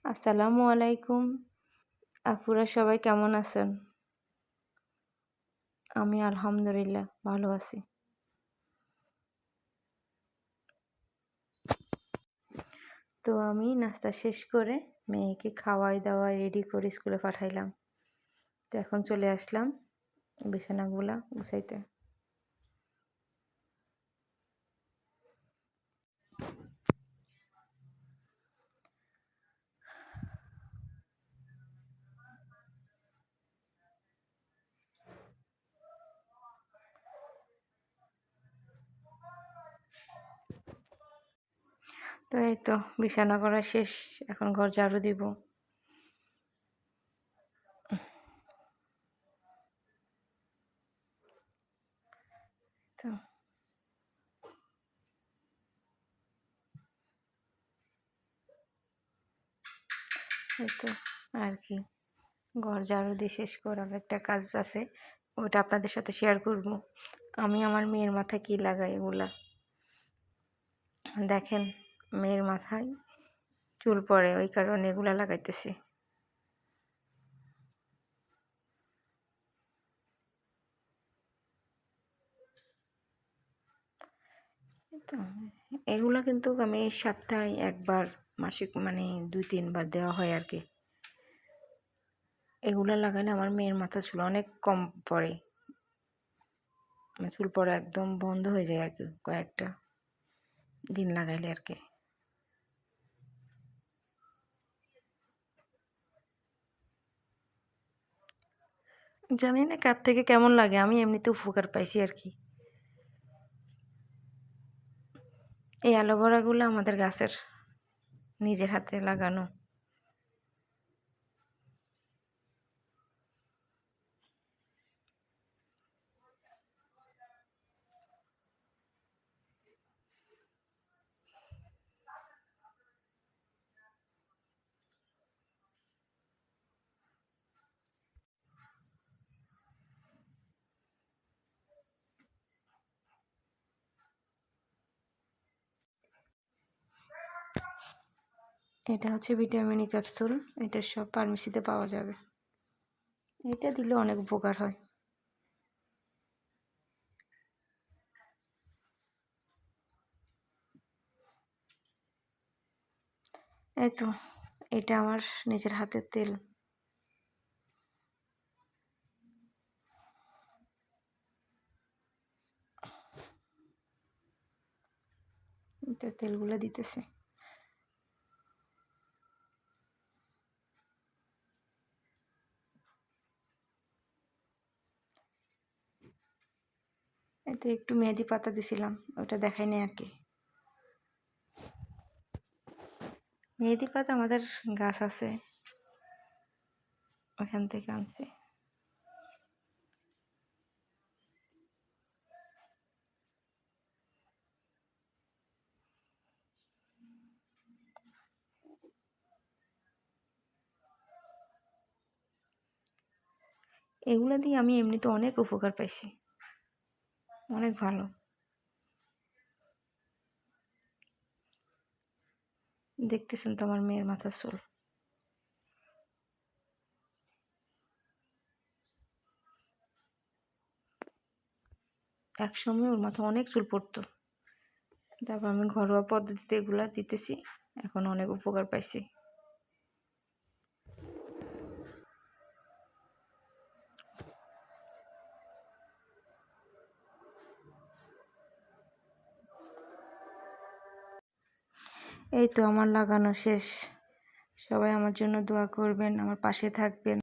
আসসালামু আলাইকুম। আপুরা সবাই কেমন আছেন? আমি আলহামদুলিল্লাহ ভালো আছি। তো আমি নাস্তা শেষ করে মেয়েকে খাওয়াই দাওয়াই রেডি করে স্কুলে পাঠাইলাম। তো এখন চলে আসলাম বিছানাগুলা গুছাইতে। তো এই তো বিছানা করা শেষ, এখন ঘর ঝাড়ু দিব। তো এই তো আর কি, ঘর ঝাড়ু দিয়ে শেষ করার একটা কাজ আছে, ওটা আপনাদের সাথে শেয়ার করব। আমি আমার মেয়ের মাথায় কি লাগাই এগুলা দেখেন। মেয়ের মাথায় চুল পড়ে, ওই কারণে এগুলা লাগাইতেছি। তো এগুলা কিন্তু আমি সপ্তাহে একবার, মাসিক মানে 2-3 বার দেওয়া হয় আর কি। এগুলা লাগালে আমার মেয়ের মাথা চুল অনেক কম পড়ে, চুল পড়া একদম বন্ধ হয়ে যায় আর কি, কয়েকটা দিন লাগাইলে আর কি। জানি না কার থেকে কেমন লাগে, আমি এমনিতে উপকার পাইছি আর কি। এই অ্যালোভেরাগুলো আমাদের গাছের, নিজের হাতে লাগানো। এটা হচ্ছে ভিটামিন ই ক্যাপসুল, এটা সব ফার্মেসিতে পাওয়া যাবে। এটা দিলে অনেক উপকার হয়। এই তো এটা আমার নিজের হাতের তেল। এটা তেলগুলো দিতেছে। এতে একটু মেহেদি পাতা দিছিলাম, ওটা দেখাই নাই আর কি। মেহেদি পাতা আমাদের গাছ আছে, ওখান থেকে আনছি। এগুলো দিয়ে আমি এমনিতে অনেক উপকার পাইছি, অনেক ভালো। দেখতেছেন তো আমার মেয়ের মাথার চুল। এক সময় ওর মাথা অনেক চুল পড়তো, তারপর আমি ঘরোয়া পদ্ধতিতে এগুলা দিতেছি, এখন অনেক উপকার পাইছি। এই তো আমার লাগানো শেষ। সবাই আমার জন্য দোয়া করবেন, আমার পাশে থাকবেন।